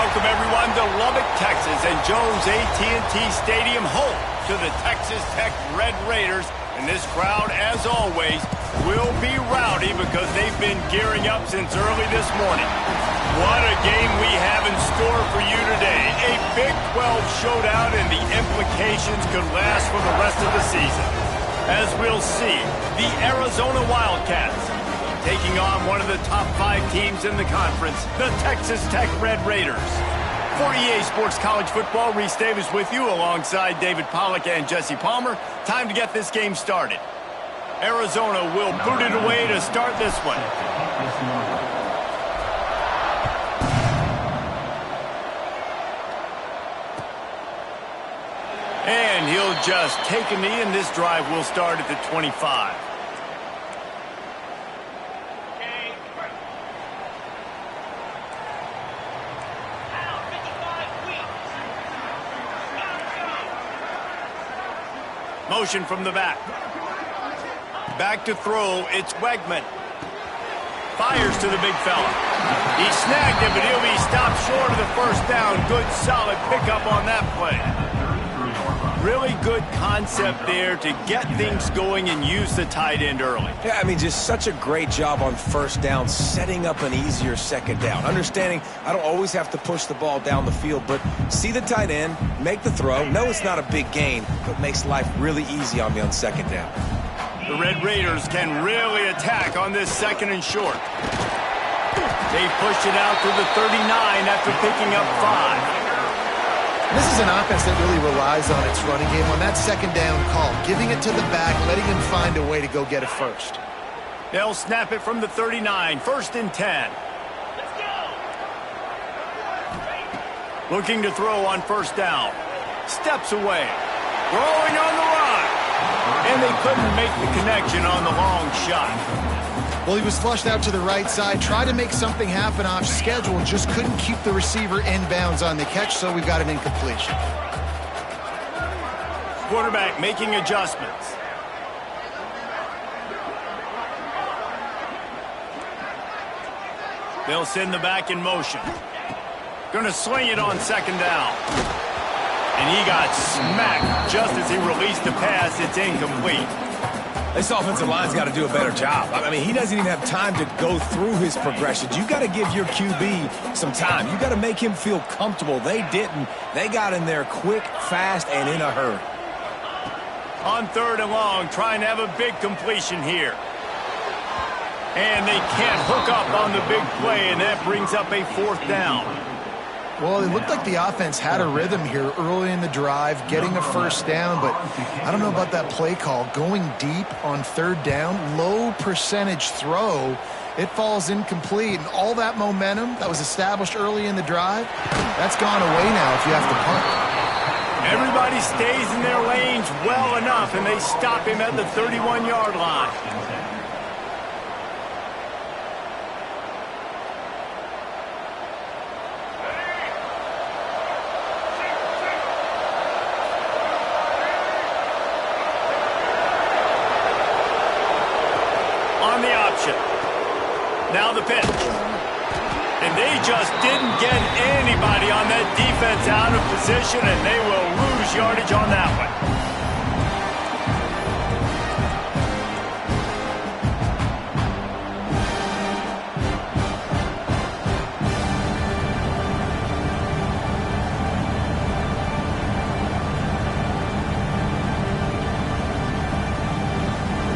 welcome everyone to Lubbock, Texas, and Jones AT&T Stadium, home to the Texas Tech Red Raiders. And this crowd, as always, will be rowdy because they've been gearing up since early this morning. What a game we have in store for you today. A Big 12 showdown, and the implications could last for the rest of the season. As we'll see, the Arizona Wildcats taking on one of the top 5 teams in the conference, the Texas Tech Red Raiders. For EA Sports College Football, Reese Davis with you alongside David Pollack and Jesse Palmer. Time to get this game started. Arizona will boot it away to start this one. And he'll just take a knee, and this drive will start at the 25. Motion from the back. Back to throw. It's Wegman. Fires to the big fella. He snagged him, but he'll be stopped short of the first down. Good, solid pickup on that play. Really good concept there to get things going and use the tight end early. Yeah, I mean, just such a great job on first down, setting up an easier second down. Understanding I don't always have to push the ball down the field, but see the tight end, make the throw. No, it's not a big gain, but makes life really easy on me on second down. The Red Raiders can really attack on this second and short. They pushed it out to the 39 after picking up 5. This is an offense that really relies on its running game on that second down call, giving it to the back, letting him find a way to go get it first. They'll snap it from the 39, 1st and 10. Let's go. Looking to throw on first down. Steps away. Throwing on the run. And they couldn't make the connection on the long shot. Well, he was flushed out to the right side, tried to make something happen off schedule, just couldn't keep the receiver inbounds on the catch, so we got an incompletion. Quarterback making adjustments. They'll send the back in motion. Gonna sling it on second down. And he got smacked just as he released the pass. It's incomplete. This offensive line's got to do a better job. I mean, he doesn't even have time to go through his progressions. You've got to give your QB some time. You've got to make him feel comfortable. They didn't. They got in there quick, fast, and in a hurry. On 3rd and long, trying to have a big completion here. And they can't hook up on the big play, and that brings up a 4th down. Well, it looked like the offense had a rhythm here early in the drive, getting a first down, but I don't know about that play call. Going deep on 3rd down, low percentage throw, it falls incomplete, and all that momentum that was established early in the drive, that's gone away now if you have to punt. Everybody stays in their lanes well enough, and they stop him at the 31-yard line. Now the pitch. And they just didn't get anybody on that defense out of position, and they will lose yardage on that one.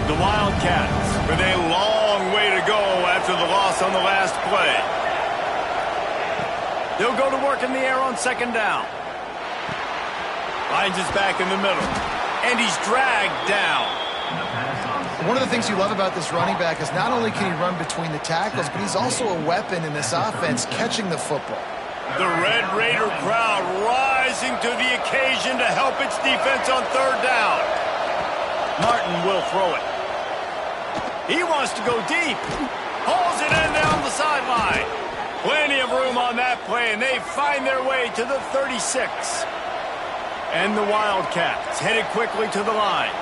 The Wildcats with a long way to go after the loss on the last play. They'll go to work in the air on second down. Finds his back in the middle. And he's dragged down. One of the things you love about this running back is not only can he run between the tackles, but he's also a weapon in this offense catching the football. The Red Raider crowd rising to the occasion to help its defense on 3rd down. Martin will throw it. He wants to go deep. Hauls it in down the sideline. Plenty of room on that play, and they find their way to the 36. And the Wildcats headed quickly to the line.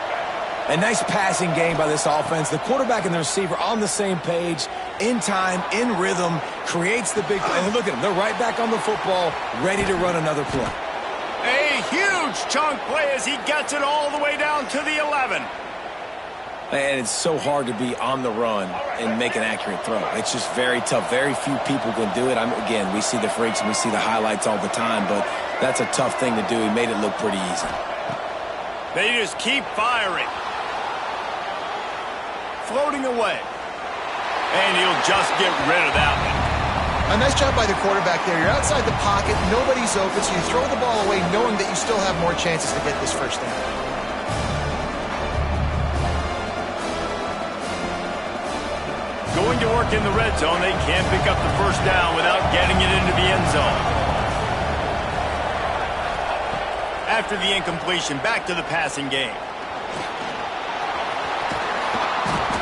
A nice passing game by this offense. The quarterback and the receiver on the same page, in time, in rhythm, creates the big play. And look at them. They're right back on the football, ready to run another play. A huge chunk play as he gets it all the way down to the 11. And it's so hard to be on the run and make an accurate throw. It's just very tough. Very few people can do it. Again, we see the freaks and we see the highlights all the time, but that's a tough thing to do. He made it look pretty easy. They just keep firing. Floating away. And he'll just get rid of that one. A nice job by the quarterback there. You're outside the pocket, nobody's open, so you throw the ball away knowing that you still have more chances to get this first down. Going to work in the red zone, they can't pick up the first down without getting it into the end zone. After the incompletion, back to the passing game.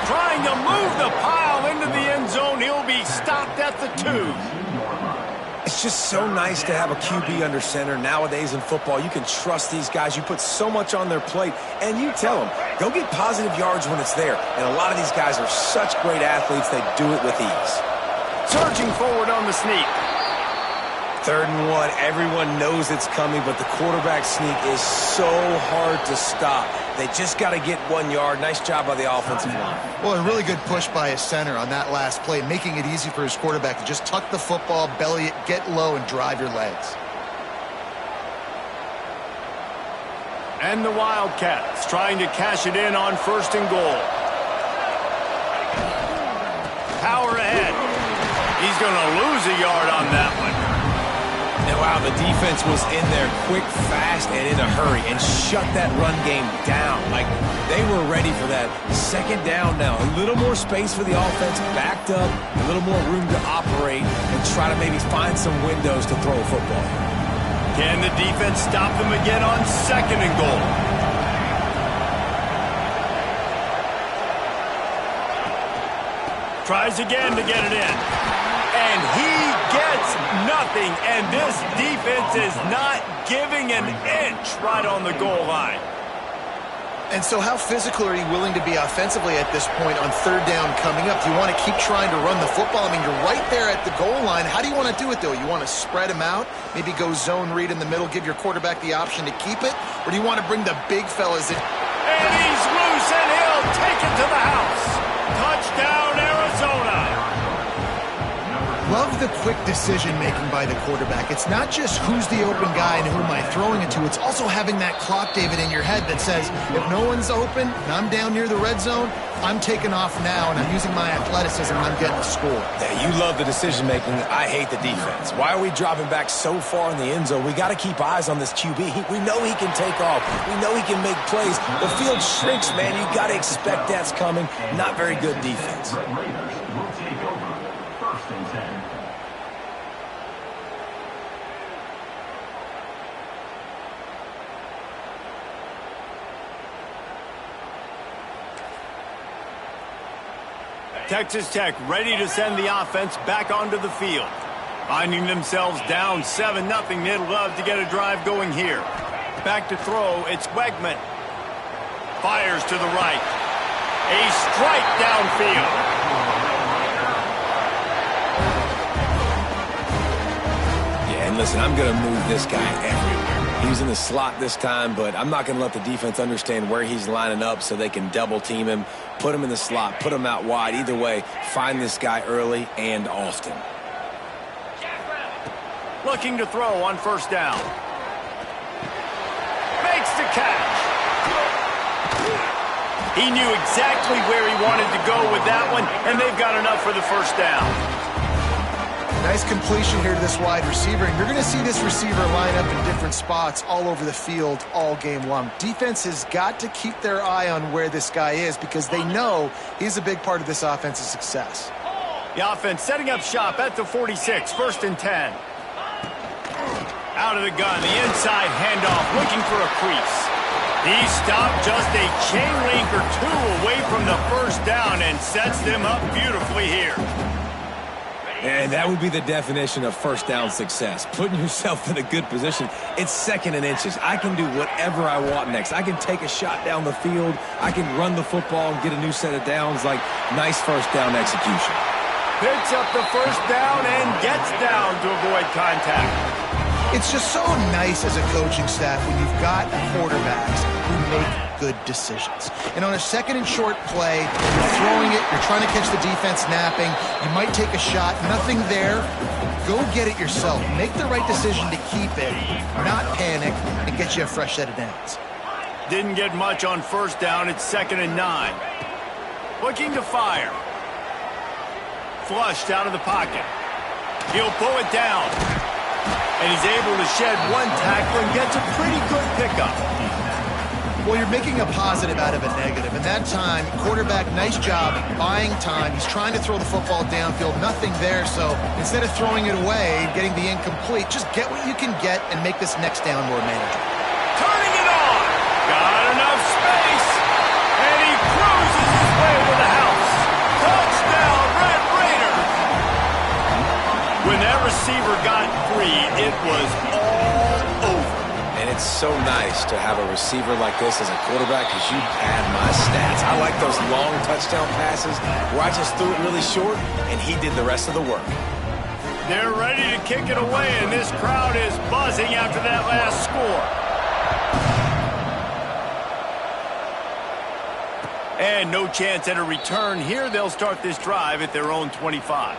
Trying to move the pile into the end zone. He'll be stopped at the 2. It's just so nice to have a QB under center. Nowadays in football, you can trust these guys. You put so much on their plate, and you tell them, go get positive yards when it's there. And a lot of these guys are such great athletes, they do it with ease. Surging forward on the sneak. 3rd and 1, everyone knows it's coming, but the quarterback sneak is so hard to stop. They just got to get 1 yard. Nice job by the offensive line. Well, a really good push by his center on that last play, making it easy for his quarterback to just tuck the football, belly it, get low, and drive your legs. And the Wildcats trying to cash it in on 1st and goal. Power ahead. He's going to lose a yard on that one. And wow, the defense was in there quick, fast, and in a hurry and shut that run game down. Like, they were ready for that. 2nd down now. A little more space for the offense, backed up, a little more room to operate and try to maybe find some windows to throw a football. Can the defense stop them again on 2nd and goal? Tries again to get it in. And he gets nothing, and this defense is not giving an inch right on the goal line. And so how physical are you willing to be offensively at this point on 3rd down coming up? Do you want to keep trying to run the football? I mean, you're right there at the goal line. How do you want to do it, though? You want to spread him out, maybe go zone read in the middle, give your quarterback the option to keep it? Or do you want to bring the big fellas in? And he's loose, and he'll take it to the house. Touchdown, Arizona. Love the quick decision-making by the quarterback. It's not just who's the open guy and who am I throwing it to. It's also having that clock, David, in your head that says, if no one's open and I'm down near the red zone, I'm taking off now and I'm using my athleticism and I'm getting a score. Yeah, you love the decision-making. I hate the defense. Why are we dropping back so far in the end zone? We got to keep eyes on this QB. We know he can take off. We know he can make plays. The field shrinks, man. You got to expect that's coming. Not very good defense. Texas Tech ready to send the offense back onto the field. Finding themselves down 7-0, they'd love to get a drive going here. Back to throw, it's Wegman. Fires to the right. A strike downfield. Yeah, and listen, I'm going to move this guy everywhere. He's in the slot this time, but I'm not going to let the defense understand where he's lining up so they can double team him, put him in the slot, put him out wide. Either way, find this guy early and often. Looking to throw on 1st down. Makes the catch. He knew exactly where he wanted to go with that one, and they've got enough for the 1st down. Nice completion here to this wide receiver, and you're going to see this receiver line up in different spots all over the field all game long. Defense has got to keep their eye on where this guy is because they know he's a big part of this offense's success. The offense setting up shop at the 46, 1st and 10. Out of the gun, the inside handoff, looking for a crease. He stopped just a chain link or 2 away from the 1st down and sets them up beautifully here. And that would be the definition of first down success. Putting yourself in a good position. It's 2nd and inches. I can do whatever I want next. I can take a shot down the field. I can run the football and get a new set of downs. Like, nice first down execution. Picks up the first down and gets down to avoid contact. It's just so nice as a coaching staff when you've got quarterbacks who make good decisions. And on a 2nd and short play, you're throwing it, you're trying to catch the defense napping, you might take a shot, nothing there. Go get it yourself. Make the right decision to keep it, not panic, and get you a fresh set of downs. Didn't get much on first down. It's 2nd and 9. Looking to fire. Flushed out of the pocket. He'll pull it down. And he's able to shed one tackle and gets a pretty good pickup. Well, you're making a positive out of a negative. And that time, quarterback, nice job buying time. He's trying to throw the football downfield. Nothing there. So instead of throwing it away, getting the incomplete, just get what you can get and make this next down more manageable. Turning it on. Got enough space. And he cruises his way to the house. Touchdown, Red Raider. When that receiver got free, it was all over. And it's so nice to have a receiver like this as a quarterback because you pad my stats. I like those long touchdown passes where I just threw it really short and he did the rest of the work. They're ready to kick it away, and this crowd is buzzing after that last score. And no chance at a return here. They'll start this drive at their own 25.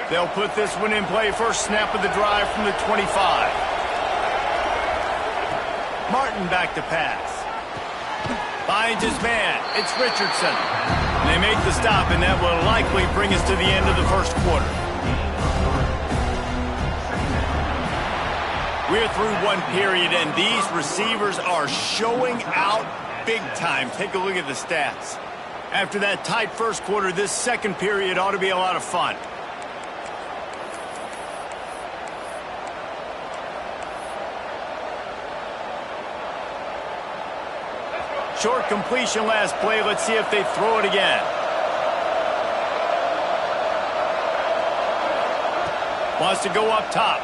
They'll put this one in play. First snap of the drive from the 25. Martin back to pass. Finds his man. It's Richardson. And they make the stop, and that will likely bring us to the end of the first quarter. We're through one period, and these receivers are showing out big time. Take a look at the stats. After that tight first quarter, this second period ought to be a lot of fun. Short completion last play. Let's see if they throw it again. Wants to go up top.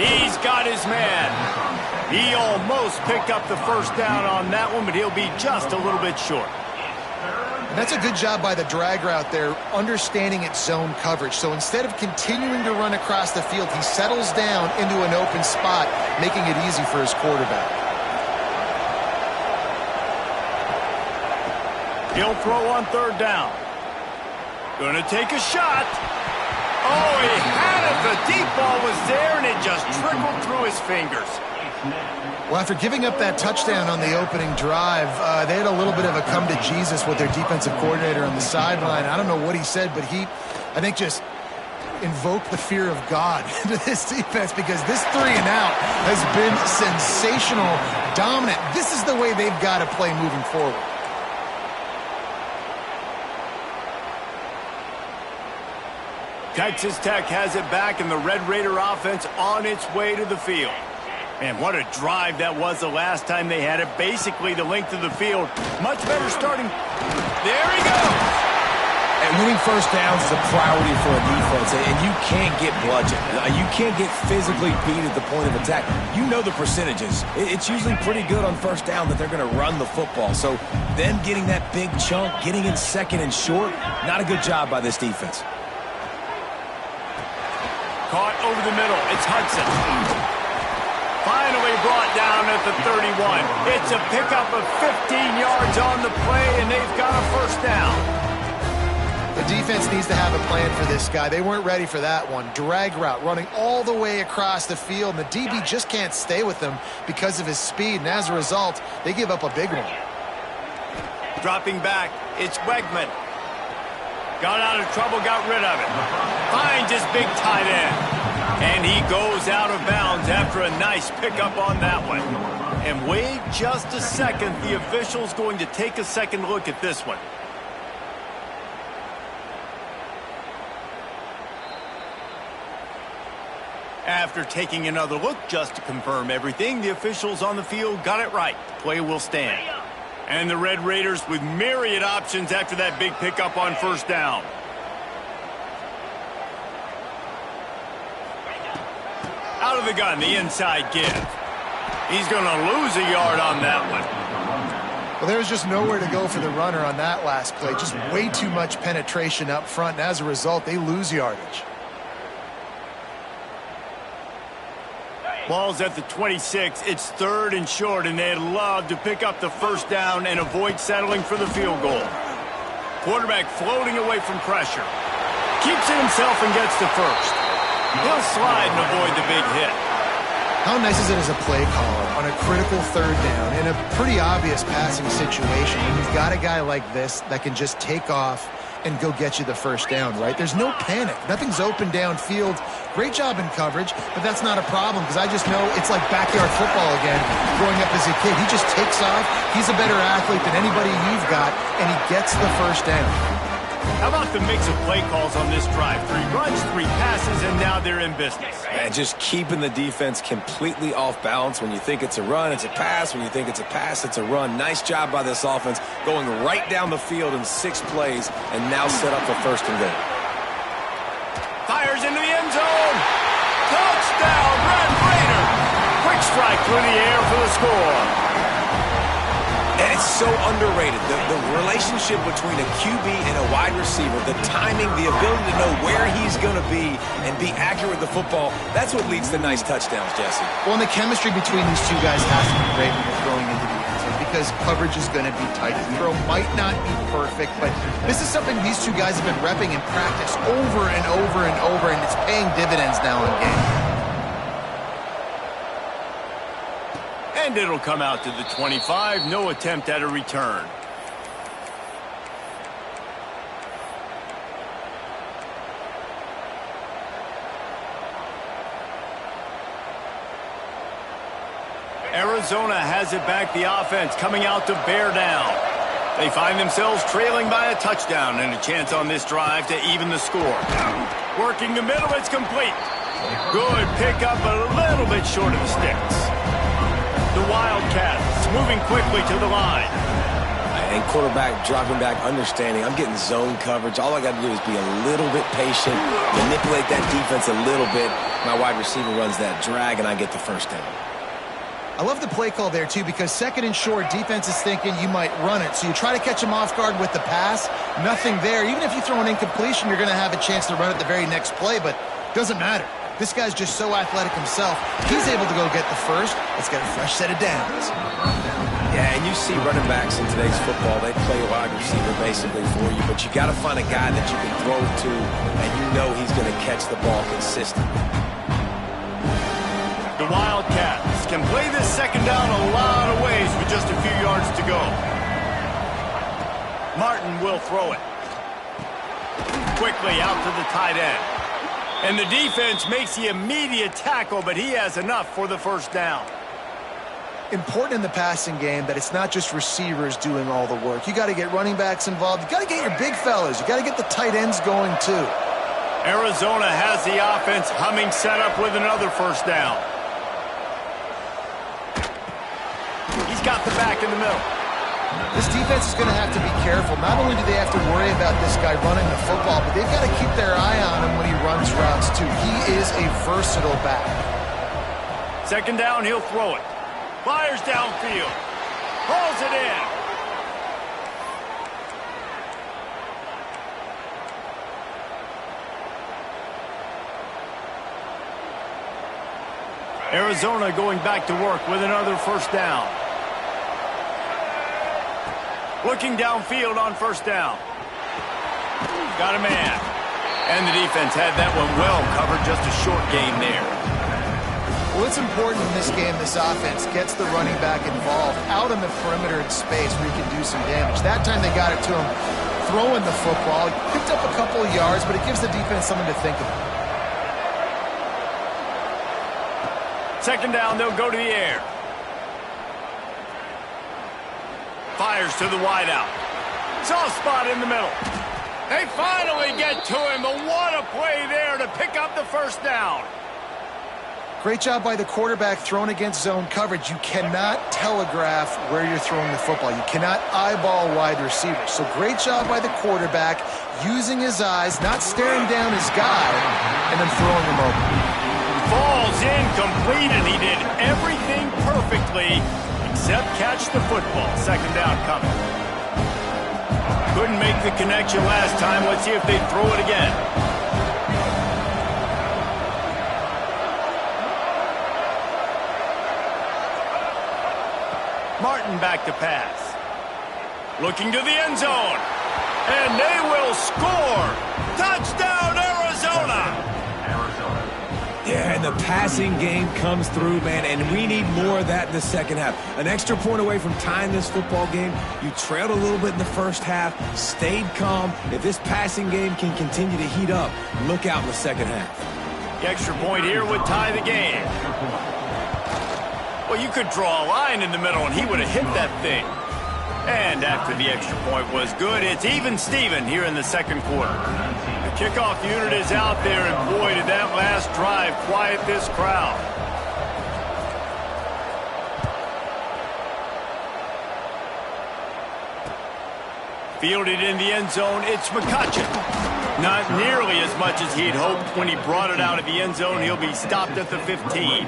He's got his man. He almost picked up the first down on that one, but he'll be just a little bit short. And that's a good job by the drag route there, understanding its zone coverage. So instead of continuing to run across the field, he settles down into an open spot, making it easy for his quarterback. He'll throw on third down. Gonna take a shot. Oh, he had it. The deep ball was there, and it just trickled through his fingers. Well, after giving up that touchdown on the opening drive, they had a little bit of a come to Jesus with their defensive coordinator on the sideline. I don't know what he said, but he, I think, just invoked the fear of God into this defense because this 3 and out has been sensational, dominant. This is the way they've got to play moving forward. Texas Tech has it back, and the Red Raider offense on its way to the field. Man, what a drive that was the last time they had it. Basically the length of the field. Much better starting. There he goes. And winning first downs is a priority for a defense, and you can't get bludgeoned. You can't get physically beat at the point of attack. You know the percentages. It's usually pretty good on first down that they're going to run the football. So them getting that big chunk, getting in second and short, not a good job by this defense. Caught over the middle. It's Hudson. Finally brought down at the 31. It's a pickup of 15 yards on the play, and they've got a first down. The defense needs to have a plan for this guy. They weren't ready for that one. Drag route, running all the way across the field, and the DB just can't stay with him because of his speed, and as a result, they give up a big one. Dropping back, it's Wegman. Got out of trouble, got rid of it. Finds his big tight end. And he goes out of bounds after a nice pickup on that one. And wait just a second. The official's going to take a second look at this one. After taking another look just to confirm everything, the officials on the field got it right. Play will stand. And the Red Raiders with myriad options after that big pickup on first down. Out of the gun, the inside give. He's going to lose a yard on that one. Well, there was just nowhere to go for the runner on that last play. Just way too much penetration up front, and as a result, they lose yardage. Ball's at the 26. It's 3rd and short, and they'd love to pick up the first down and avoid settling for the field goal. Quarterback floating away from pressure. Keeps it himself and gets the first. He'll slide and avoid the big hit. How nice is it as a play caller on a critical 3rd down in a pretty obvious passing situation when you've got a guy like this that can just take off and go get you the first down, right? There's no panic. Nothing's open downfield. Great job in coverage, but that's not a problem because I just know it's like backyard football again growing up as a kid. He just takes off. He's a better athlete than anybody you've got, and he gets the first down. How about the mix of play calls on this drive? 3 runs, 3 passes, and now they're in business. And just keeping the defense completely off balance. When you think it's a run, it's a pass. When you think it's a pass, it's a run. Nice job by this offense going right down the field in 6 plays and now set up for 1st and goal. Fires into the end zone. Touchdown, Red Raider. Quick strike through the air for the score. And it's so underrated. The relationship between a QB and a wide receiver, the timing, the ability to know where he's going to be and be accurate with the football, that's what leads to nice touchdowns, Jesse. Well, and the chemistry between these two guys has to be great when you're throwing into the end zone because coverage is going to be tight. The throw might not be perfect, but this is something these two guys have been repping in practice over and over and over, and it's paying dividends now in game. And it'll come out to the 25. No attempt at a return. Arizona has it back. The offense coming out to bear down. They find themselves trailing by a touchdown and a chance on this drive to even the score. Working the middle, it's complete. Good pickup, but a little bit short of the sticks. The Wildcats moving quickly to the line. And quarterback dropping back, understanding I'm getting zone coverage. All I got to do is be a little bit patient, manipulate that defense a little bit. My wide receiver runs that drag, and I get the first down. I love the play call there, too, because 2nd and short, defense is thinking you might run it. So you try to catch him off guard with the pass. Nothing there. Even if you throw an incompletion, you're going to have a chance to run it the very next play, but it doesn't matter. This guy's just so athletic himself. He's able to go get the first. Let's get a fresh set of downs. Yeah, and you see running backs in today's football, they play a wide receiver basically for you, but you got to find a guy that you can throw it to, and you know he's going to catch the ball consistently. The Wildcats can play this 2nd down a lot of ways with just a few yards to go. Martin will throw it. Quickly out to the tight end. And the defense makes the immediate tackle, but he has enough for the first down. Important in the passing game that it's not just receivers doing all the work. You got to get running backs involved. You got to get your big fellas. You got to get the tight ends going too. Arizona has the offense humming, set up with another first down. He's got the back in the middle. This defense is going to have to be careful. Not only do they have to worry about this guy running the football, but they've got to keep their eye on him when he runs routes too. He is a versatile back. 2nd down, he'll throw it. Fires downfield. Hauls it in. Arizona going back to work with another first down. Looking downfield on first down. Got a man. And the defense had that one well covered. Just a short gain there. Well, it's important in this game this offense gets the running back involved out in the perimeter in space where he can do some damage. That time they got it to him throwing the football. He picked up a couple of yards, but it gives the defense something to think about. 2nd down, they'll go to the air. Fires to the wideout. Soft spot in the middle. They finally get to him, but what a play there to pick up the first down. Great job by the quarterback thrown against zone coverage. You cannot telegraph where you're throwing the football. You cannot eyeball wide receivers. So great job by the quarterback using his eyes, not staring down his guy, and then throwing him over. Falls incomplete, and he did everything perfectly except catch the football. Second down coming. Couldn't make the connection last time. Let's see if they throw it again. Martin back to pass. Looking to the end zone. And they will score. Touchdown, Arizona. Yeah, and the passing game comes through, man, and we need more of that in the second half. An extra point away from tying this football game. You trailed a little bit in the first half, stayed calm. If this passing game can continue to heat up, look out in the second half. The extra point here would tie the game. Well, you could draw a line in the middle, and he would have hit that thing. And after the extra point was good, it's even Steven here in the second quarter. The kickoff unit is out there, and boy, did that last drive quiet this crowd. Fielded in the end zone, it's McCutcheon. Not nearly as much as he'd hoped when he brought it out of the end zone. He'll be stopped at the 15.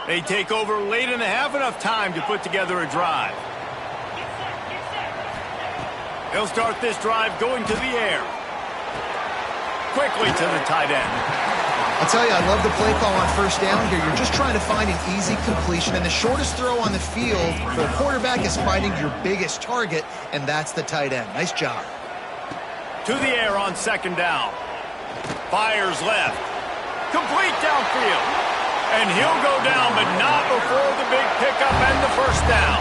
They take over late in the half, enough time to put together a drive. They'll start this drive going to the air. Quickly to the tight end. I'll tell you, I love the play call on first down here. You're just trying to find an easy completion, and the shortest throw on the field for a quarterback is finding your biggest target, and that's the tight end. Nice job. To the air on second down. Fires left. Complete downfield. And he'll go down, but not before the big pickup and the first down.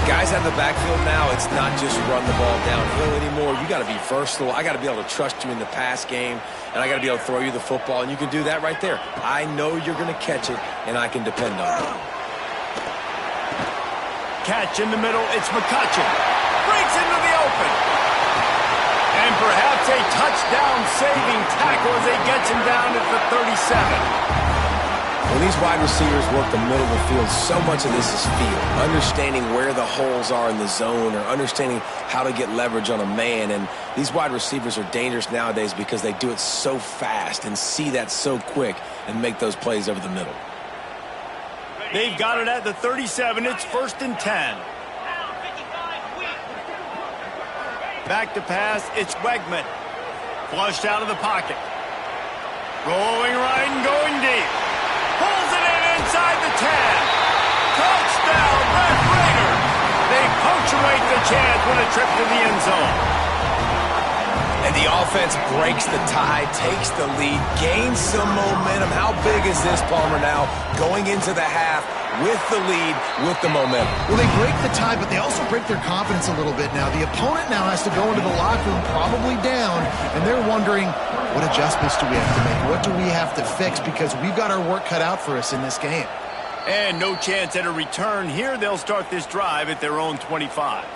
Guys out of the backfield now, it's not just run the ball downhill anymore. You got to be versatile. I got to be able to trust you in the pass game, and I got to be able to throw you the football, and you can do that right there. I know you're going to catch it, and I can depend on it. Catch in the middle, it's McCutcheon. Breaks into the open. And perhaps a touchdown-saving tackle as he gets him down at the 37. When these wide receivers work the middle of the field, so much of this is feel. Understanding where the holes are in the zone or understanding how to get leverage on a man. And these wide receivers are dangerous nowadays because they do it so fast and see that so quick and make those plays over the middle. They've got it at the 37. It's 1st and 10. Back to pass. It's Wegman. Flushed out of the pocket. Rolling right and going deep. Pulls it in inside the 10. Touchdown, Red Raiders. They punctuate the chance with a trip to the end zone. And the offense breaks the tie, takes the lead, gains some momentum. How big is this, Palmer, now going into the half with the lead, with the momentum? Well, they break the tie, but they also break their confidence a little bit now. The opponent now has to go into the locker room probably down, and they're wondering, what adjustments do we have to make? What do we have to fix? Because we've got our work cut out for us in this game. And no chance at a return here. They'll start this drive at their own 25.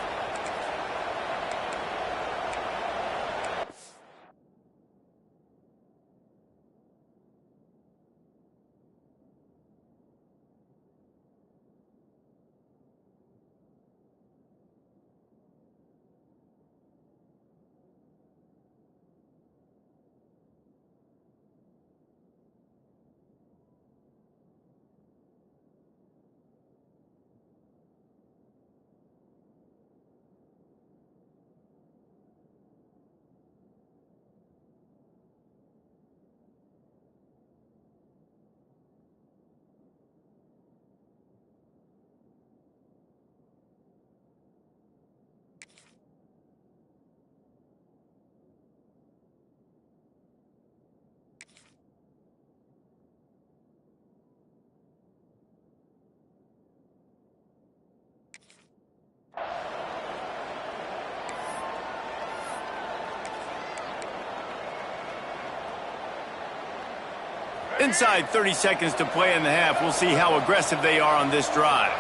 Inside 30 seconds to play in the half. We'll see how aggressive they are on this drive.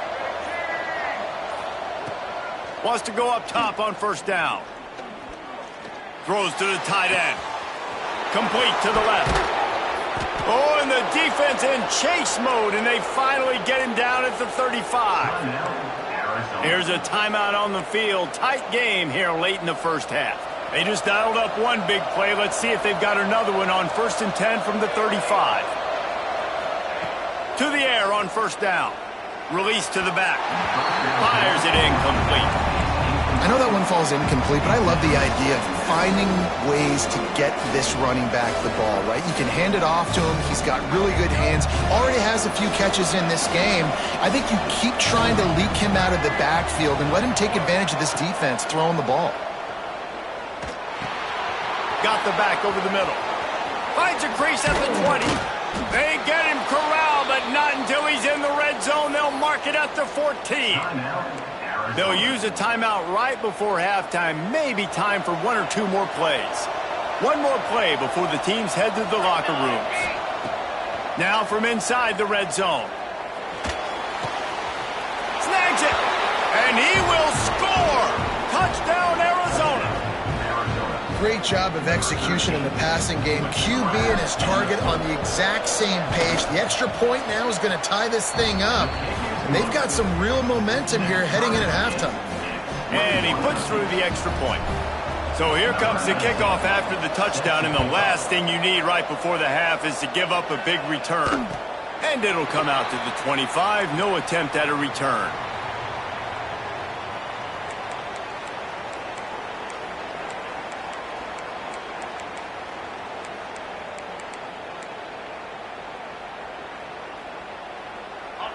Wants to go up top on first down. Throws to the tight end. Complete to the left. Oh, and the defense in chase mode, and they finally get him down at the 35. Here's a timeout on the field. Tight game here late in the first half. They just dialed up one big play. Let's see if they've got another one on 1st and 10 from the 35. To the air on first down. Release to the back. Fires it incomplete. I know that one falls incomplete, but I love the idea of finding ways to get this running back the ball, right? You can hand it off to him. He's got really good hands. Already has a few catches in this game. I think you keep trying to leak him out of the backfield and let him take advantage of this defense throwing the ball. Got the back over the middle. Finds a crease at the 20. They get him corralled, but not until he's in the red zone. They'll mark it at the 14. They'll use a timeout right before halftime. Maybe time for one or two more plays. One more play before the teams head to the locker rooms. Now from inside the red zone. Snags it. And he will score. Touchdown, Arizona. Great job of execution in the passing game. QB and his target on the exact same page. The extra point now is going to tie this thing up. And they've got some real momentum here heading in at halftime. And he puts through the extra point. So here comes the kickoff after the touchdown, and the last thing you need right before the half is to give up a big return. And it'll come out to the 25. No attempt at a return.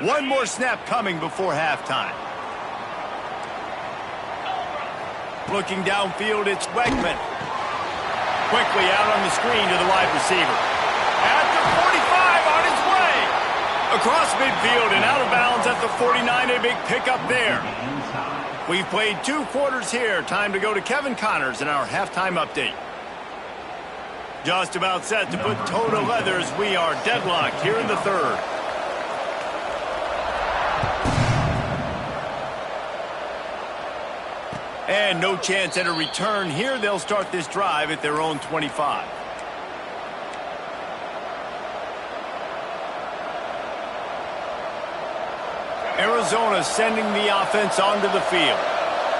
One more snap coming before halftime. Looking downfield, it's Wegman. Quickly out on the screen to the wide receiver. At the 45, on his way. Across midfield and out of bounds at the 49, a big pickup there. We've played 2 quarters here. Time to go to Kevin Connors in our halftime update. Just about set to put toe to leather as we are deadlocked here in the third. And no chance at a return here. They'll start this drive at their own 25. Arizona sending the offense onto the field.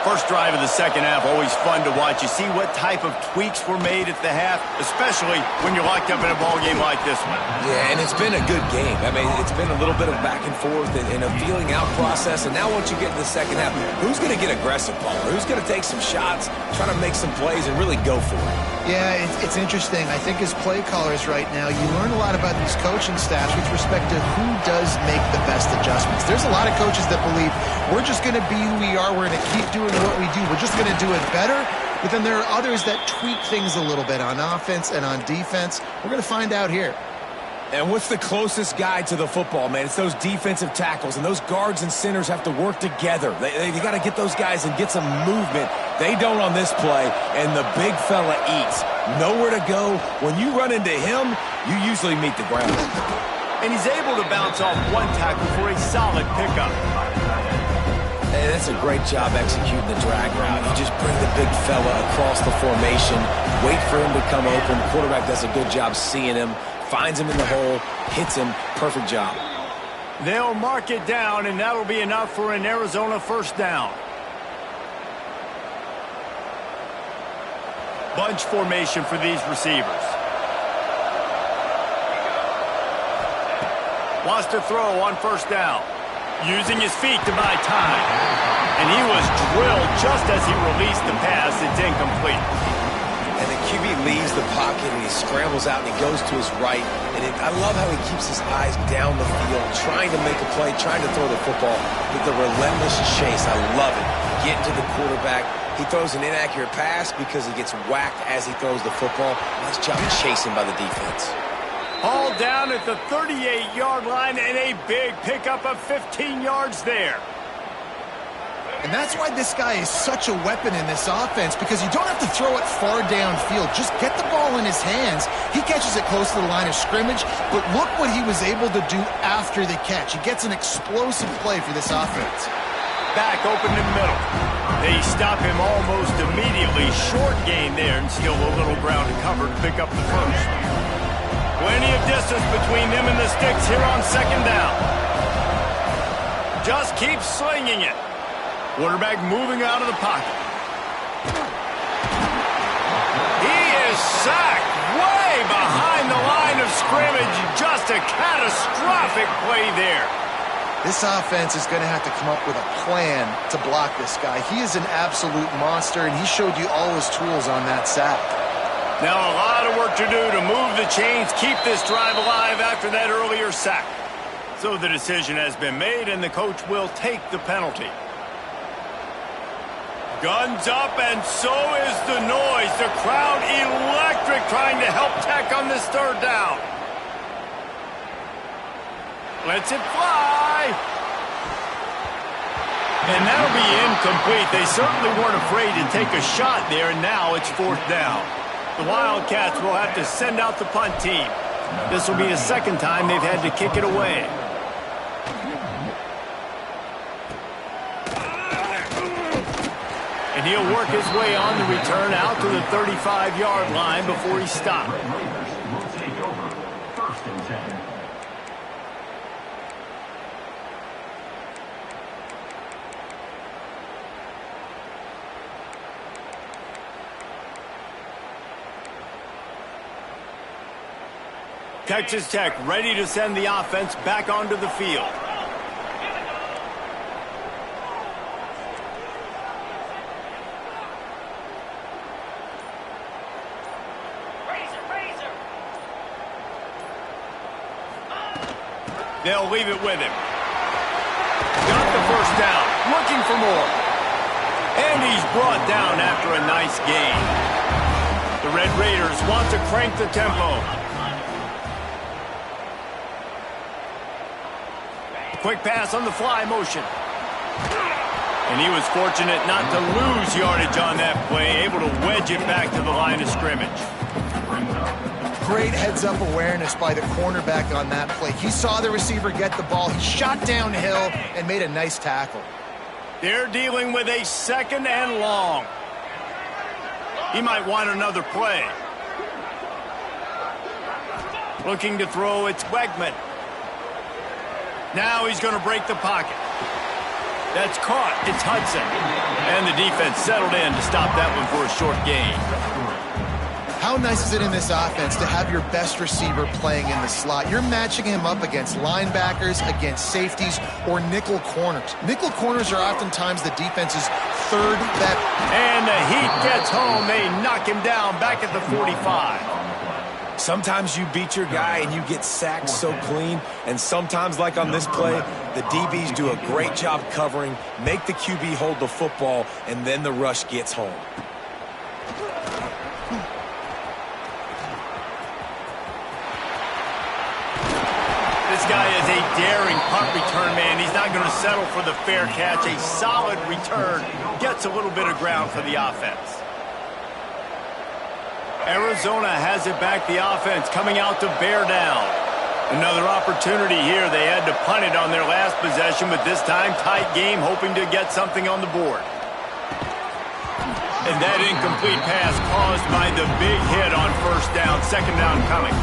First drive of the second half, always fun to watch. You see what type of tweaks were made at the half, especially when you're locked up in a ball game like this one. Yeah, and it's been a good game. I mean, it's been a little bit of back and forth and a feeling out process. And now once you get to the second half, who's going to get aggressive, Paul? Who's going to take some shots, try to make some plays, and really go for it? Yeah, it's interesting. I think as play callers right now, you learn a lot about these coaching staffs with respect to who does make the best adjustments. There's a lot of coaches that believe we're just going to be who we are. We're going to keep doing what we do. We're just going to do it better. But then there are others that tweak things a little bit on offense and on defense. We're going to find out here. And what's the closest guy to the football, man? It's those defensive tackles, and those guards and centers have to work together. They got to get those guys and get some movement. They don't on this play, and the big fella eats. Nowhere to go. When you run into him, you usually meet the ground. And he's able to bounce off one tackle for a solid pickup. Hey, that's a great job executing the drag route. You just bring the big fella across the formation, wait for him to come open. The quarterback does a good job seeing him, finds him in the hole, hits him. Perfect job. They'll mark it down, and that'll be enough for an Arizona first down. Bunch formation for these receivers. Wants to throw on first down. Using his feet to buy time. And he was drilled just as he released the pass. It's incomplete. And the QB leaves the pocket and he scrambles out and he goes to his right. And I love how he keeps his eyes down the field, trying to make a play, trying to throw the football with the relentless chase. I love it. Get to the quarterback. He throws an inaccurate pass because he gets whacked as he throws the football. Nice job chasing by the defense. All down at the 38-yard line and a big pickup of 15 yards there. And that's why this guy is such a weapon in this offense, because you don't have to throw it far downfield. Just get the ball in his hands. He catches it close to the line of scrimmage, but look what he was able to do after the catch. He gets an explosive play for this offense. Back open in the middle. They stop him almost immediately. Short gain there, and still a little ground to cover to pick up the first. Plenty of distance between them and the sticks here on second down. Just keep slinging it. Quarterback moving out of the pocket. He is sacked way behind the line of scrimmage. Just a catastrophic play there. This offense is going to have to come up with a plan to block this guy. He is an absolute monster, and he showed you all his tools on that sack. Now a lot of work to do to move the chains, keep this drive alive after that earlier sack. So the decision has been made, and the coach will take the penalty. Guns up, and so is the noise. The crowd electric, trying to help Tech on this third down. Lets it fly. And that'll be incomplete. They certainly weren't afraid to take a shot there, and now it's fourth down. The Wildcats will have to send out the punt team. This will be the second time they've had to kick it away. And he'll work his way on the return out to the 35-yard line before he stopped. Texas Tech ready to send the offense back onto the field. They'll leave it with him. Got the first down, looking for more. And he's brought down after a nice gain. The Red Raiders want to crank the tempo. Quick pass on the fly motion. And he was fortunate not to lose yardage on that play, able to wedge it back to the line of scrimmage. Great heads-up awareness by the cornerback on that play. He saw the receiver get the ball. He shot downhill and made a nice tackle. They're dealing with a second and long. He might want another play. Looking to throw, it's Wegman. Now he's going to break the pocket. That's caught. It's Hudson. And the defense settled in to stop that one for a short gain. How nice is it in this offense to have your best receiver playing in the slot? You're matching him up against linebackers, against safeties, or nickel corners. Nickel corners are oftentimes the defense's third bet. And the heat gets home. They knock him down back at the 45. Sometimes you beat your guy and you get sacked so clean, and sometimes, like on this play, the DBs do a great job covering, make the QB hold the football, and then the rush gets home. This guy is a daring punt return man. He's not going to settle for the fair catch. A solid return gets a little bit of ground for the offense. Arizona has it back, the offense coming out to bear down. Another opportunity here. They had to punt it on their last possession, but this time tight game, hoping to get something on the board. And that incomplete pass caused by the big hit on first down. Second down coming.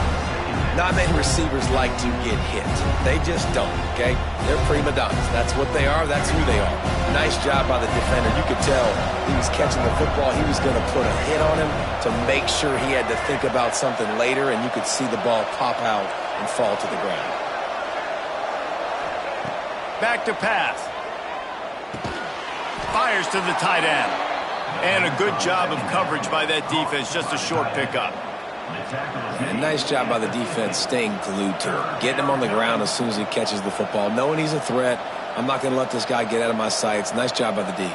Not many receivers like to get hit. They just don't, okay? They're prima donnas. That's what they are. That's who they are. Nice job by the defender. You could tell he was catching the football. He was going to put a hit on him to make sure he had to think about something later, and you could see the ball pop out and fall to the ground. Back to pass. Fires to the tight end. And a good job of coverage by that defense. Just a short pickup. And nice job by the defense staying glued to him. Getting him on the ground as soon as he catches the football. Knowing he's a threat. I'm not going to let this guy get out of my sights. Nice job by the D.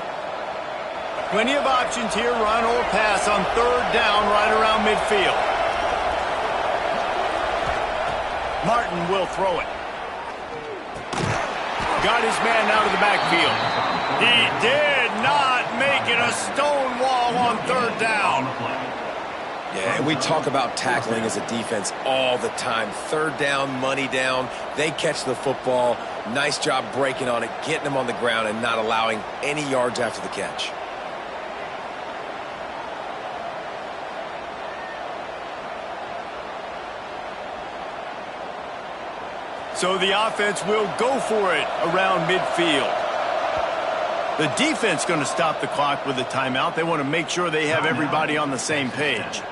Plenty of options here. Run or pass on third down right around midfield. Martin will throw it. Got his man out of the backfield. He did not make it a stone wall on third down. Yeah, and we talk about tackling as a defense all the time. Third down, money down. They catch the football. Nice job breaking on it, getting them on the ground, and not allowing any yards after the catch. So the offense will go for it around midfield. The defense going to stop the clock with a timeout. They want to make sure they have everybody on the same page.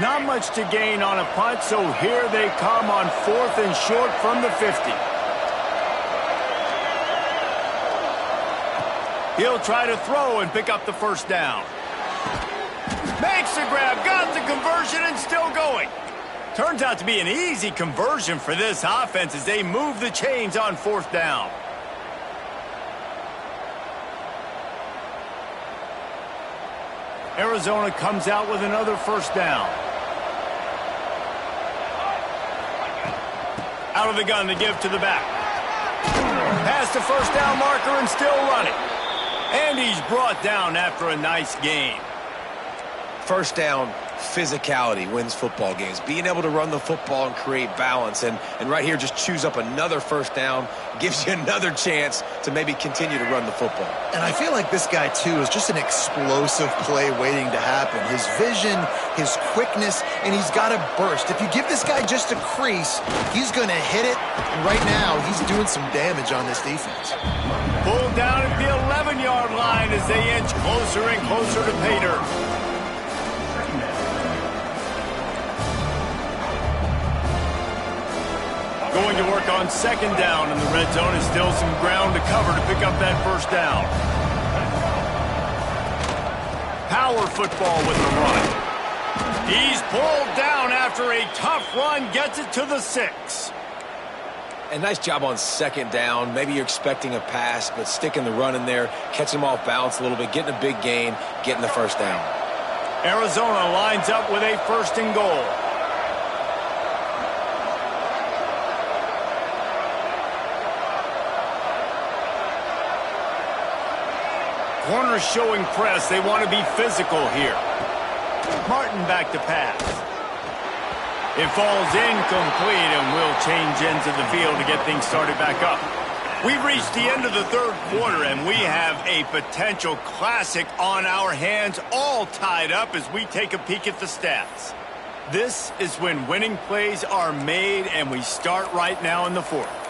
Not much to gain on a punt, so here they come on 4th and short from the 50. He'll try to throw and pick up the first down. Makes the grab, got the conversion, and still going. Turns out to be an easy conversion for this offense as they move the chains on 4th down. Arizona comes out with another first down. Out of the gun to give to the back. Past the first down marker and still running. And he's brought down after a nice gain. First down, physicality wins football games. Being able to run the football and create balance. And right here, just choose up another first down. Gives you another chance to maybe continue to run the football. And I feel like this guy, too, is just an explosive play waiting to happen. His vision, his quickness, and he's got a burst. If you give this guy just a crease, he's going to hit it. And right now, he's doing some damage on this defense. Pulled down at the 11-yard line as they inch closer and closer to pay dirt. Going to work on 2nd down in the red zone. Is still some ground to cover to pick up that first down. Power football with the run. He's pulled down after a tough run, gets it to the 6. And nice job on 2nd down. Maybe you're expecting a pass, but sticking the run in there, catching him off balance a little bit, getting a big gain, getting the first down. Arizona lines up with a 1st and goal. Corners showing press. They want to be physical here. Martin back to pass. It falls incomplete and will change ends of the field to get things started back up. We've reached the end of the 3rd quarter, and we have a potential classic on our hands, all tied up as we take a peek at the stats. This is when winning plays are made, and we start right now in the 4th.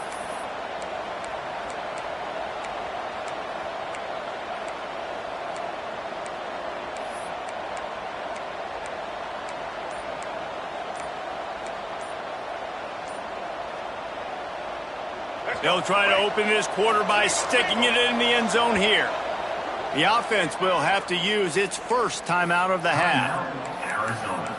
They'll try to open this quarter by sticking it in the end zone here. The offense will have to use its first timeout of the half. Arizona.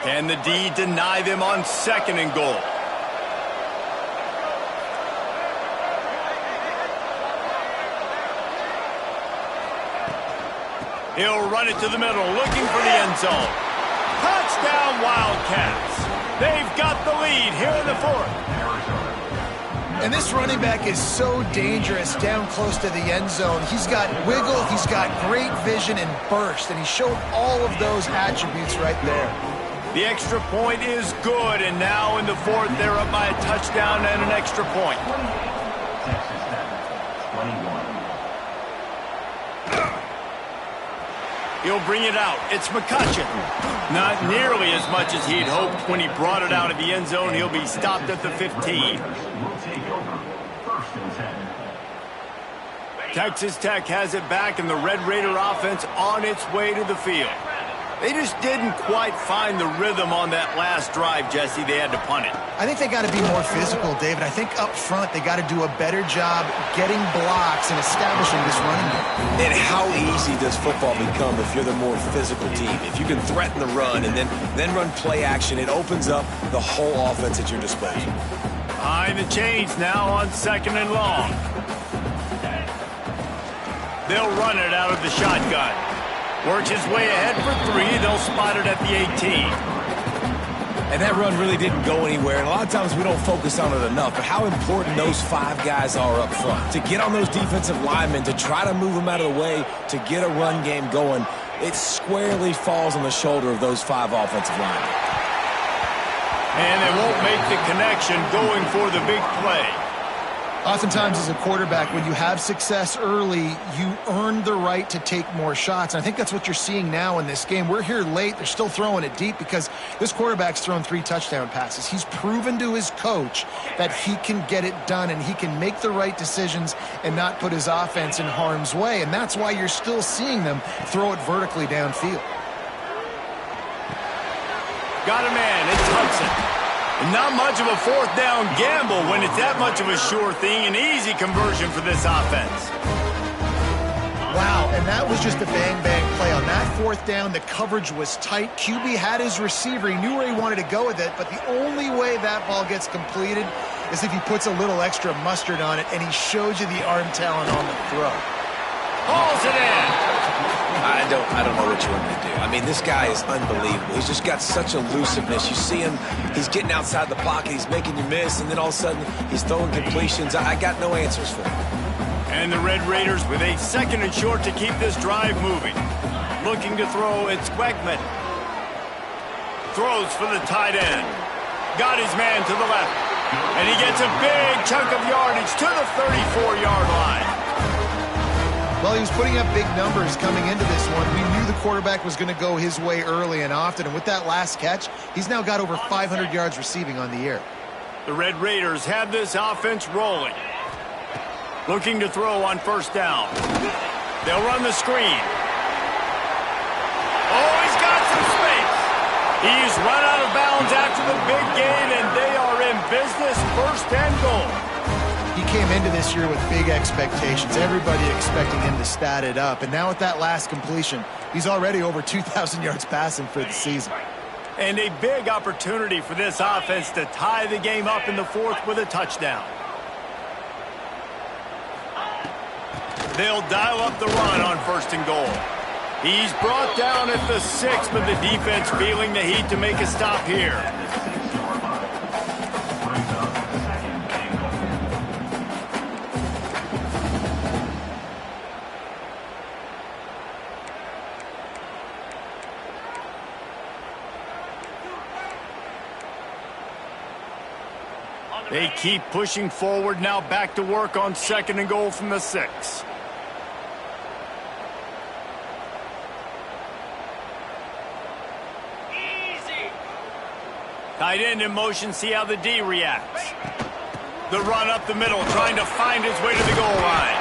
Can the D deny them on 2nd and goal? He'll run it to the middle, looking for the end zone. Touchdown, Wildcats. They've got the lead here in the 4th. And this running back is so dangerous down close to the end zone. He's got wiggle, he's got great vision and burst, and he showed all of those attributes right there. The extra point is good, and now in the 4th, they're up by a touchdown and an extra point. Texas Tech, 21. He'll bring it out. It's McCutcheon. Not nearly as much as he'd hoped when he brought it out of the end zone. He'll be stopped at the 15. Texas Tech has it back, and the Red Raider offense on its way to the field. They just didn't quite find the rhythm on that last drive, Jesse. They had to punt it. I think they got to be more physical, David. I think up front they got to do a better job getting blocks and establishing this running game. And how easy does football become if you're the more physical team? If you can threaten the run and then run play action, it opens up the whole offense at your disposal. Behind the chains now on 2nd and long. They'll run it out of the shotgun. Works his way ahead for 3. They'll spot it at the 18. And that run really didn't go anywhere. And a lot of times we don't focus on it enough, but how important those 5 guys are up front. To get on those defensive linemen, to try to move them out of the way, to get a run game going, it squarely falls on the shoulder of those 5 offensive linemen. And they won't make the connection going for the big play. Oftentimes as a quarterback, when you have success early, you earn the right to take more shots. And I think that's what you're seeing now in this game. We're here late. They're still throwing it deep because this quarterback's thrown 3 touchdown passes. He's proven to his coach that he can get it done and he can make the right decisions and not put his offense in harm's way. And that's why you're still seeing them throw it vertically downfield. Got a man. It's Hudson. Not much of a 4th down gamble when it's that much of a sure thing. An easy conversion for this offense. Wow, and that was just a bang-bang play. On that 4th down, the coverage was tight. QB had his receiver. He knew where he wanted to go with it, but the only way that ball gets completed is if he puts a little extra mustard on it, and he shows you the arm talent on the throw. Hauls it in. I don't know what you want me to do. I mean, this guy is unbelievable. He's just got such elusiveness. You see him, he's getting outside the pocket, he's making you miss, and then all of a sudden he's throwing completions. I got no answers for him. And the Red Raiders with a 2nd and short to keep this drive moving. Looking to throw, it's Queckman. Throws for the tight end. Got his man to the left. And he gets a big chunk of yardage to the 34-yard line. Well, he was putting up big numbers coming into this one. We knew the quarterback was going to go his way early and often, and with that last catch, he's now got over 500 yards receiving on the year. The Red Raiders have this offense rolling. Looking to throw on 1st down. They'll run the screen. Oh, he's got some space. He's run out of bounds after the big gain, and they are in business. 1st and goal. He came into this year with big expectations. Everybody expecting him to stat it up. And now with that last completion, he's already over 2,000 yards passing for the season. And a big opportunity for this offense to tie the game up in the 4th with a touchdown. They'll dial up the run on 1st and goal. He's brought down at the 6, but the defense feeling the heat to make a stop here. They keep pushing forward, now back to work on 2nd and goal from the 6. Easy. Tight end in motion, see how the D reacts. The run up the middle, trying to find his way to the goal line.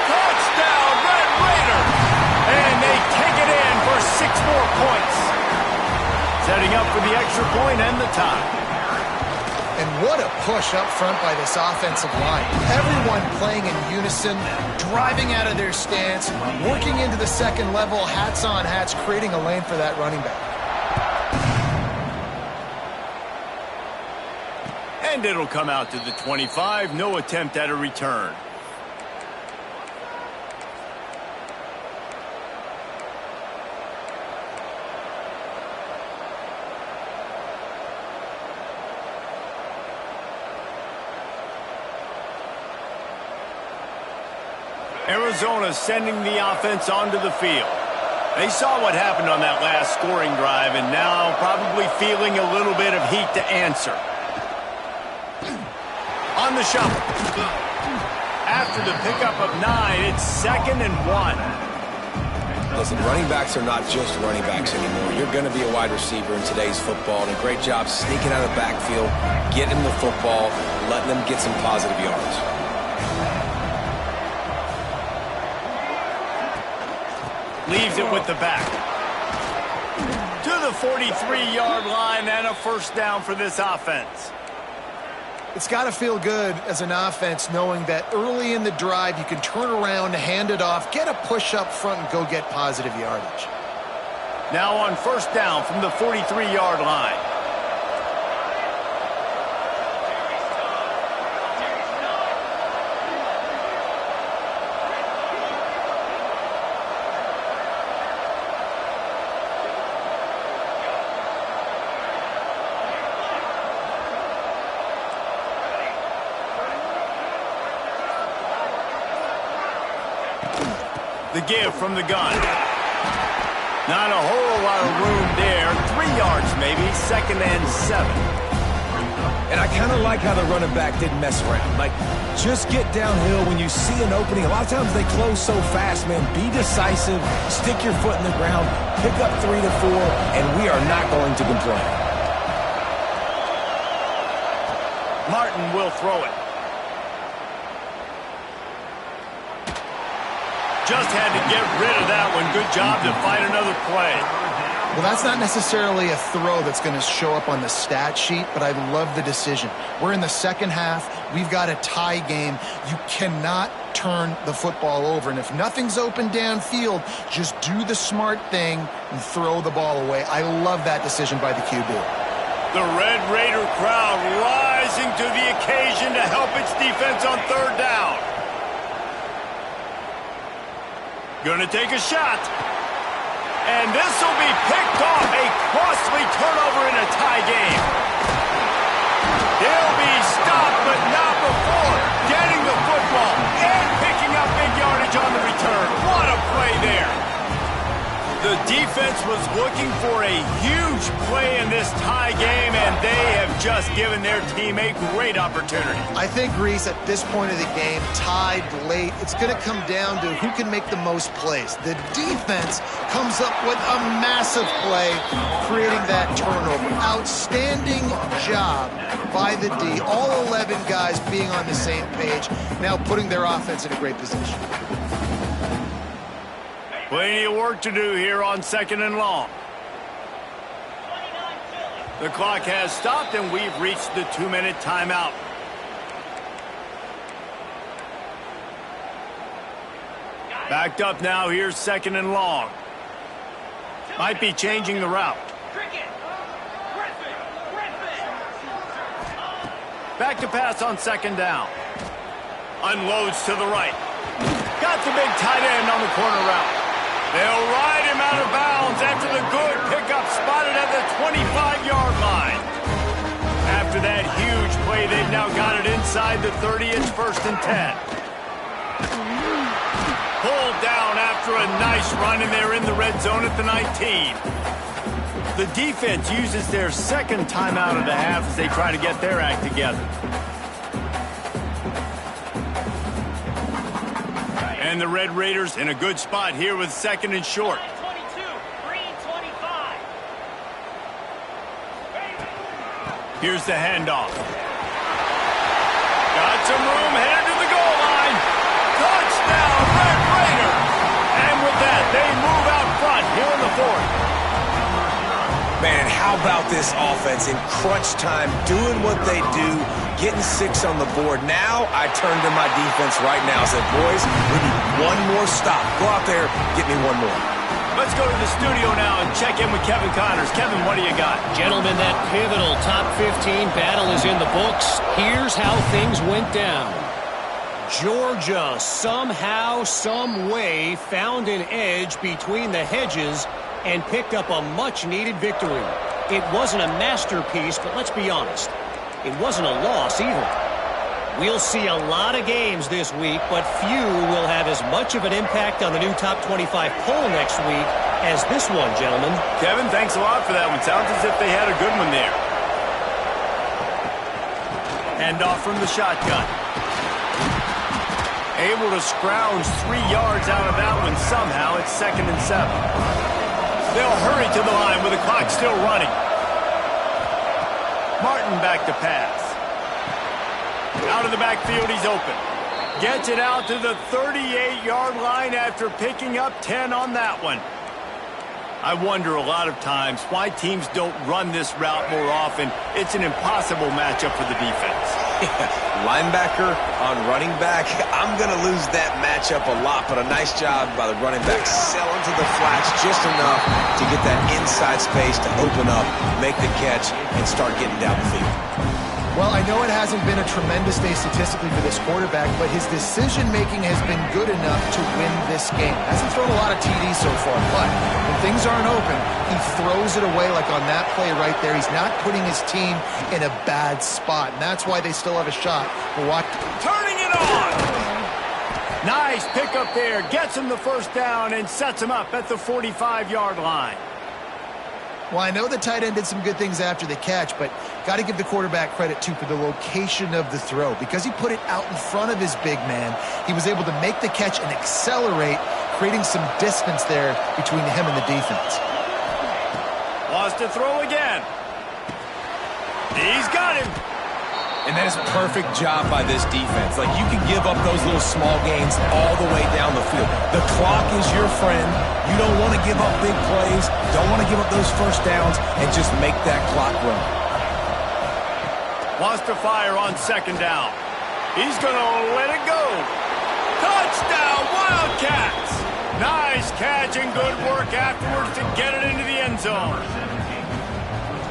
Touchdown, Red Raiders! And they take it in for 6 more points. Setting up for the extra point and the tie. And what a push up front by this offensive line. Everyone playing in unison, driving out of their stance, working into the 2nd level, hats on hats, creating a lane for that running back. And it'll come out to the 25. No attempt at a return. Arizona sending the offense onto the field. They saw what happened on that last scoring drive and now probably feeling a little bit of heat to answer. On the shuffle. After the pickup of 9, it's 2nd and 1. Listen, running backs are not just running backs anymore. You're going to be a wide receiver in today's football, and a great job sneaking out of the backfield, getting the football, letting them get some positive yards. Leaves it with the back. To the 43-yard line and a 1st down for this offense. It's got to feel good as an offense knowing that early in the drive you can turn around, hand it off, get a push up front, and go get positive yardage. Now on 1st down from the 43-yard line. The give from the gun. Not a whole lot of room there. 3 yards maybe, 2nd and 7. And I kind of like how the running back didn't mess around. Like, just get downhill when you see an opening. A lot of times they close so fast, man. Be decisive, stick your foot in the ground, pick up 3 to 4, and we are not going to complain. Martin will throw it. Just had to get rid of that one. Good job to find another play. Well, that's not necessarily a throw that's going to show up on the stat sheet, but I love the decision. We're in the second half. We've got a tie game. You cannot turn the football over. And if nothing's open downfield, just do the smart thing and throw the ball away. I love that decision by the QB. The Red Raider crowd rising to the occasion to help its defense on 3rd down. Gonna take a shot. And this will be picked off. A costly turnover in a tie game. He'll be stopped, but not before getting the football and picking up big yardage on the return. What a play there. The defense was looking for a huge play in this tie game, and they have just given their team a great opportunity. I think, Reese, at this point of the game, tied late, it's going to come down to who can make the most plays. The defense comes up with a massive play, creating that turnover. Outstanding job by the D. All 11 guys being on the same page, now putting their offense in a great position. Plenty of work to do here on 2nd and long. The clock has stopped, and we've reached the 2-minute timeout. Backed up now. Here's 2nd and long. Might be changing the route. Back to pass on 2nd down. Unloads to the right. Got the big tight end on the corner route. They'll ride him out of bounds after the good pickup spotted at the 25-yard line. After that huge play, they've now got it inside the 30. It's 1st and 10. Pulled down after a nice run, and they're in the red zone at the 19. The defense uses their 2nd timeout of the half as they try to get their act together. And the Red Raiders in a good spot here with 2nd and short. Here's the handoff. Got some room, headed to the goal line. Touchdown, Red Raider! And with that, they move out front here in the 4th. Man, how about this offense in crunch time, doing what they do, getting 6 on the board. Now I turn to my defense right now and say, boys, we need one more stop. Go out there, get me one more. Let's go to the studio now and check in with Kevin Connors. Kevin, what do you got? Gentlemen, that pivotal top 15 battle is in the books. Here's how things went down. Georgia somehow, some way found an edge between the hedges and picked up a much-needed victory. It wasn't a masterpiece, but let's be honest, it wasn't a loss either. We'll see a lot of games this week, but few will have as much of an impact on the new top 25 poll next week as this one, gentlemen. Kevin, thanks a lot for that one. Sounds as if they had a good one there. Handoff from the shotgun. Able to scrounge 3 yards out of that one somehow. It's 2nd and 7. They'll hurry to the line with the clock still running. Martin back to pass. Out of the backfield, he's open. Gets it out to the 38-yard line after picking up 10 on that one. I wonder a lot of times why teams don't run this route more often. It's an impossible matchup for the defense. Linebacker on running back. I'm going to lose that matchup a lot, but a nice job by the running back selling to the flats just enough to get that inside space to open up, make the catch, and start getting down the field. Well, I know it hasn't been a tremendous day statistically for this quarterback, but his decision-making has been good enough to win this game. Hasn't thrown a lot of TDs so far, but when things aren't open, he throws it away like on that play right there. He's not putting his team in a bad spot, and that's why they still have a shot. But watch. Turning it on! Nice pickup there. Gets him the first down and sets him up at the 45-yard line. Well, I know the tight end did some good things after the catch, but got to give the quarterback credit, too, for the location of the throw. Because he put it out in front of his big man, he was able to make the catch and accelerate, creating some distance there between him and the defense. Wants to throw again. He's got him. And that is a perfect job by this defense. Like, you can give up those little small gains all the way down the field. The clock is your friend. You don't want to give up big plays. Don't want to give up those first downs and just make that clock run. Wants to fire on second down. He's going to let it go. Touchdown, Wildcats! Nice catch and good work afterwards to get it into the end zone.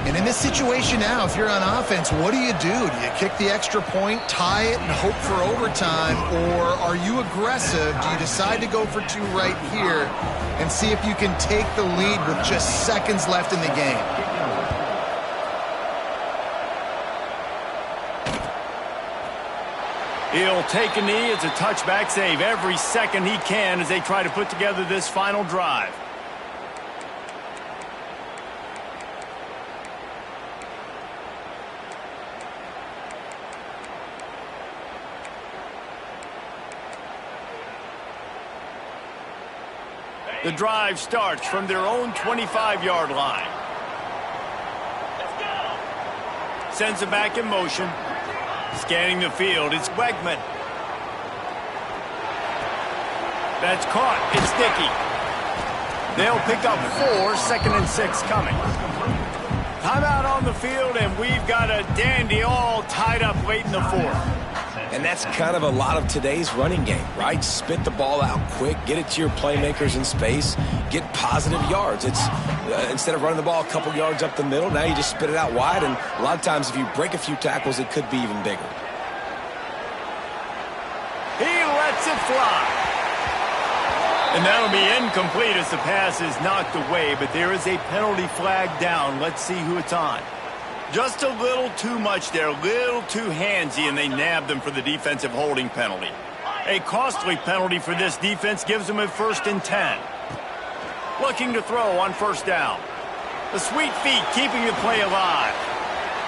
And in this situation now, if you're on offense, what do? Do you kick the extra point, tie it, and hope for overtime? Or are you aggressive? Do you decide to go for two right here and see if you can take the lead with just seconds left in the game? He'll take a knee. It's a touchback save every second he can as they try to put together this final drive. The drive starts from their own 25-yard line. Sends it back in motion. Scanning the field, it's Wegman. That's caught. It's Dickey. They'll pick up 4, 2nd and 6 coming. Timeout on the field, and we've got a dandy all tied up late in the fourth. And that's kind of a lot of today's running game, right? Spit the ball out quick, get it to your playmakers in space, get positive yards. It's instead of running the ball a couple yards up the middle, now you just spit it out wide, and a lot of times if you break a few tackles, it could be even bigger. He lets it fly. And that'll be incomplete as the pass is knocked away, but there is a penalty flag down. Let's see who it's on. Just a little too much there, a little too handsy, and they nabbed them for the defensive holding penalty. A costly penalty for this defense gives them a 1st and 10. Looking to throw on first down. The sweet feet keeping the play alive.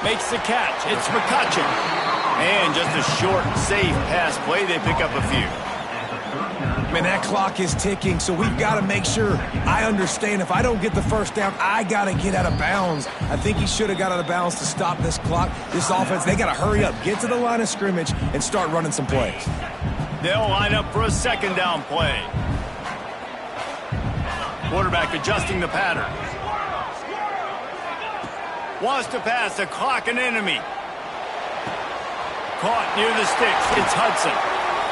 Makes the catch. It's McCutcheon. And just a short, safe pass play. They pick up a few. Man, that clock is ticking, so we've got to make sure. I understand if I don't get the first down, I got to get out of bounds. I think he should have got out of bounds to stop this clock. This offense, they got to hurry up, get to the line of scrimmage, and start running some plays. They'll line up for a 2nd down play. Quarterback adjusting the pattern. Wants to pass, the clock an enemy. Caught near the sticks, it's Hudson.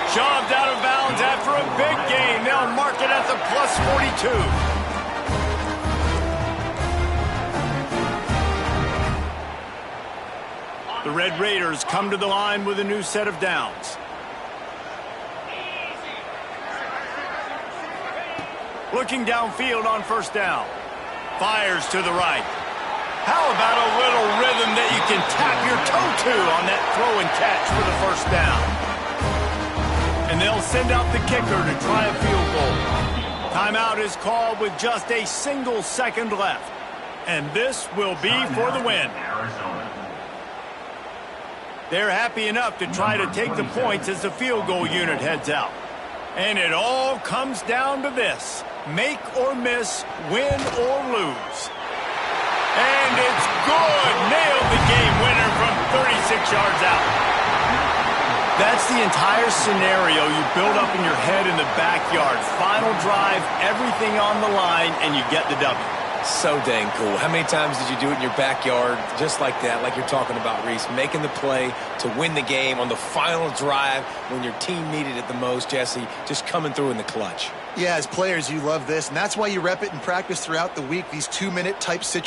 Shoved out of bounds after a big gain. They'll mark it at the +42. The Red Raiders come to the line with a new set of downs. Looking downfield on first down. Fires to the right. How about a little rhythm that you can tap your toe to on that throw and catch for the first down? And they'll send out the kicker to try a field goal. Timeout is called with just a single second left. And this will be for the win. They're happy enough to try to take the points as the field goal unit heads out. And it all comes down to this. Make or miss, win or lose. And it's good. Nailed the game winner from 36 yards out. That's the entire scenario you build up in your head in the backyard. Final drive, everything on the line, and you get the W. So dang cool. How many times did you do it in your backyard just like that, like you're talking about, Reese? Making the play to win the game on the final drive when your team needed it the most, Jesse, just coming through in the clutch. Yeah, as players, you love this, and that's why you rep it in practice throughout the week, these 2-minute type situations.